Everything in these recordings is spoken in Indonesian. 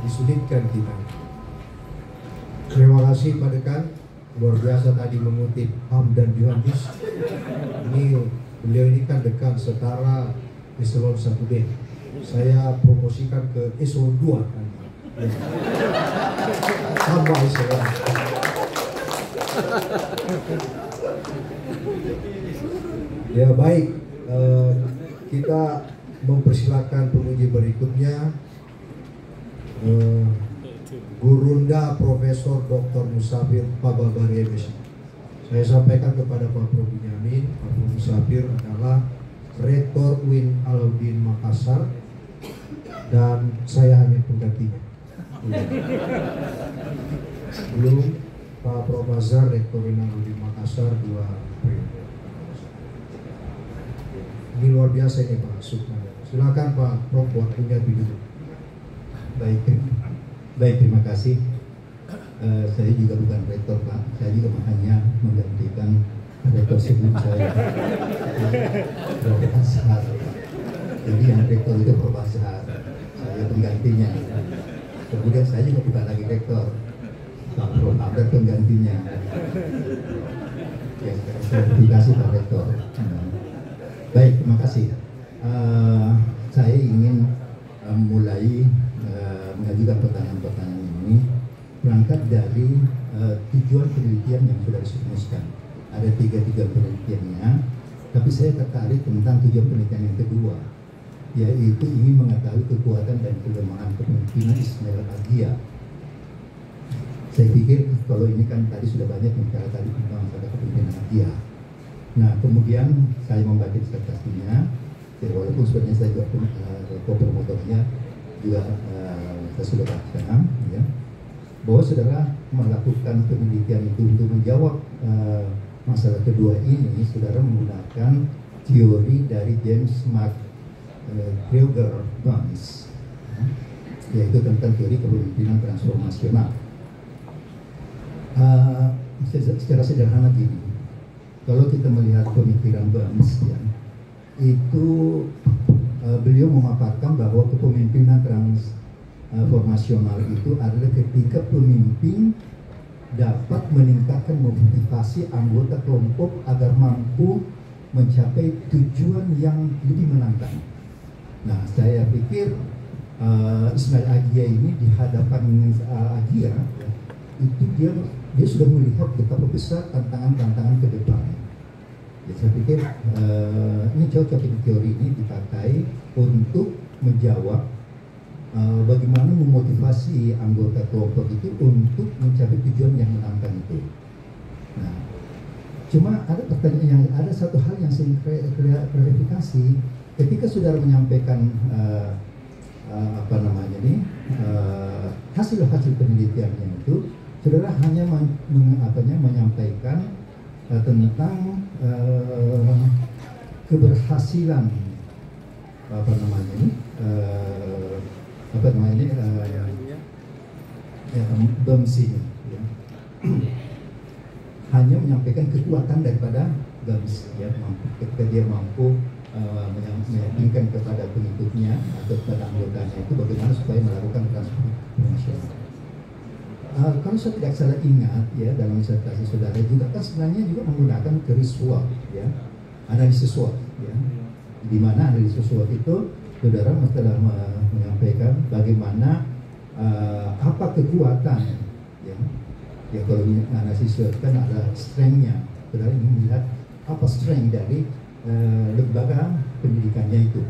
disulitkan kita. Terima kasih Pak Dekan, luar biasa tadi mengutip Hamdan Juandis. Ini beliau ini kan dekan setara eselon 1B. Saya promosikan ke eselon 2 kan. Ya. Tambah eselon. Ya baik, kita mempersilakan penguji berikutnya. Gurunda Profesor Dr. Musafir Pababari MS. Saya sampaikan kepada Pak Prof. Binyamin, Pak Prof. Musafir adalah Rektor UIN Alauddin Makassar dan saya hanya penggantinya. Sebelum Pak Prof. Azhar, Rektor UIN Alauddin Makassar 2 periode. Ini luar biasa ini Pak Sukma. Silakan Pak Prof. waktunya dulu. Baik, terima kasih. Saya juga bukan rektor Pak, saya juga hanya menggantikan rektor sebelum saya, Prof. Azhar. Jadi yang rektor itu Prof. Azhar, saya penggantinya. Kemudian saya juga bukan lagi rektor, Pak Prof. ada penggantinya. Ya, saya kasih Pak Rektor. Baik, terima kasih. Saya ingin mulai mengajukan pertanyaan-pertanyaan ini berangkat dari tujuan penelitian yang sudah dirumuskan. Ada tiga penelitiannya, tapi saya tertarik tentang tujuan penelitian yang kedua, yaitu ingin mengetahui kekuatan dan kelemahan kepemimpinan Ismail Aghiya. Saya pikir kalau ini kan tadi sudah banyak bicara tadi tentang masalah kepemimpinan Aghiya. Nah, kemudian saya membaca disertasinya, walaupun sebenarnya saya juga promotornya juga saya sudah baca, ya, bahwa saudara melakukan penelitian itu untuk menjawab masalah kedua ini. Saudara menggunakan teori dari James McGregor Barnes, yaitu tentang teori kepemimpinan transformasional. Secara sederhana gini, kalau kita melihat pemikiran Barnes, ya, itu beliau memaparkan bahwa kepemimpinan transformasional itu adalah ketika pemimpin dapat meningkatkan motivasi anggota kelompok agar mampu mencapai tujuan yang lebih menantang. Nah, saya pikir Ismail Aghiya ini di hadapan Aghiya, itu dia sudah melihat betapa besar tantangan-tantangan ke depan. Ya, saya pikir ini cocok ini teori ini dipakai untuk menjawab bagaimana memotivasi anggota kelompok itu untuk mencapai tujuan yang menantang itu. Nah, cuma ada pertanyaan, ada satu hal yang saya klarifikasi ketika saudara menyampaikan hasil-hasil penelitiannya itu, saudara hanya menyampaikan tentang keberhasilan BEMS ini, ya. Hanya menyampaikan kekuatan daripada BEMS, ya, ketika dia mampu meyakinkan kepada pengikutnya atau kepada anggotanya itu bagaimana supaya melakukan transformasi. Kalau saya tidak salah ingat, ya, dalam disertasi saudara juga kan sebenarnya juga menggunakan teori SWOT, ya, analisis SWOT, ya, di mana analisis SWOT itu saudara telah menyampaikan bagaimana apa kekuatan, ya, ya, kalau analisis SWOT kan ada strength-nya, saudara ingin melihat apa strength dari lembaga pendidikannya itu.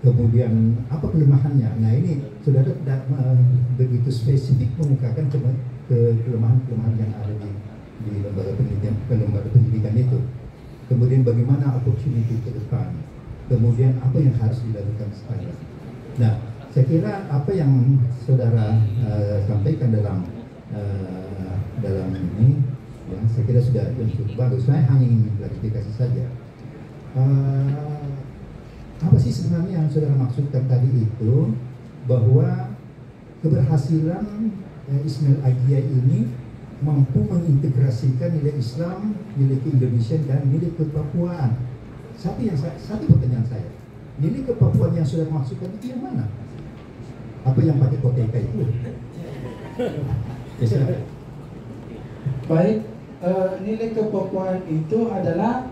Kemudian apa kelemahannya? Nah, ini saudara tidak begitu spesifik mengukakan kelemahan-kelemahan yang ada di lembaga pendidikan itu. Kemudian bagaimana opportunity ke depan? Kemudian apa yang harus dilakukan sekarang? Nah, saya kira apa yang saudara sampaikan dalam ini, ya, saya kira sudah cukup bagus. Saya hanya ingin klarifikasi saja. Apa sih sebenarnya yang saudara maksudkan tadi itu, bahwa keberhasilan Ismail Aghiya ini mampu mengintegrasikan nilai Islam, nilai ke-Indonesiaan dan nilai ke-Papuaan. Satu pertanyaan saya, nilai ke-Papuaan yang saudara maksudkan itu yang mana? Apa yang pakai koteka itu? Ya, silakan. Baik, nilai kepapuaan itu adalah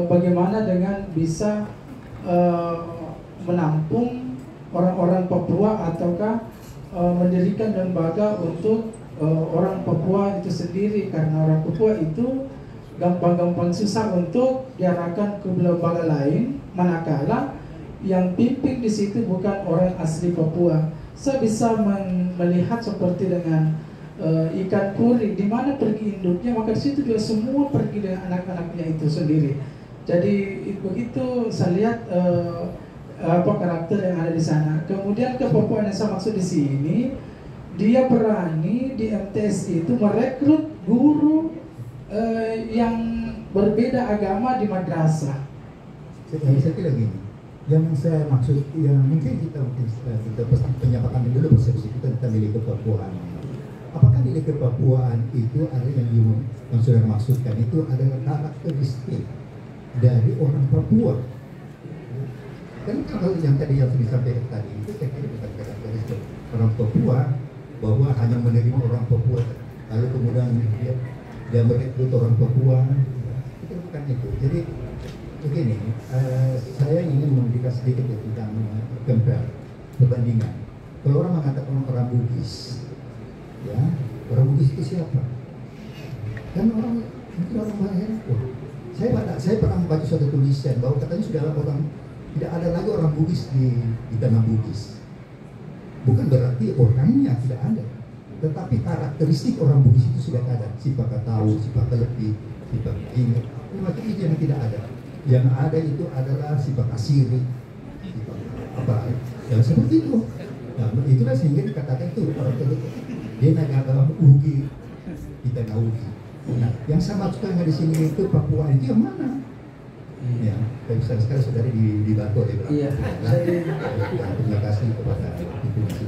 bagaimana dengan bisa menampung orang-orang Papua ataukah mendirikan lembaga untuk orang Papua itu sendiri, karena orang Papua itu gampang-gampang susah untuk diarahkan ke lembaga lain manakala yang pimpin di situ bukan orang asli Papua. Saya bisa melihat seperti dengan ikan puri, di mana pergi induknya, maka di situ juga semua pergi dengan anak-anaknya itu sendiri. Jadi begitu saya lihat karakter yang ada di sana. Kemudian kepapuaan yang saya maksud di sini, dia berani di MTS itu merekrut guru yang berbeda agama di madrasah. Saya kira gini, yang saya maksud, yang mungkin kita pasti penyampaikan dulu persepsi kita tentang nilai kepapuaan. Apakah nilai kepapuaan itu ada yang sudah maksudkan itu adalah karakteristik dari orang Papua? Kan kalau yang tadi yang disampaikan tadi itu saya kira bukan karakteristik orang Papua, bahwa hanya menerima orang Papua lalu kemudian dia merekrut orang Papua, itu bukan itu. Jadi begini, saya ingin memberikan sedikit tentang compare, perbandingan. Kalau orang mengatakan orang Bugis, ya, orang Bugis itu siapa? Kan mungkin orang Bahaya. Saya pernah membaca suatu tulisan bahwa katanya sudah tidak ada lagi orang Bugis di tanah Bugis. Bukan berarti orangnya tidak ada, tetapi karakteristik orang Bugis itu sudah ada. Sifat tahu, sifat lebih, sifat ingat, macam itu yang tidak ada. Yang ada itu adalah sifat asiri, sifat apa? Ya seperti itu. Nah, itulah sehingga dikatakan itu orang dia negara Ugi, kita Ugi. Nah, yang saya maksudkan di sini itu Papua itu yang mana? Ya, saya sekali saudari di Batu di belakang. Iya. Terima kasih kepada institusi.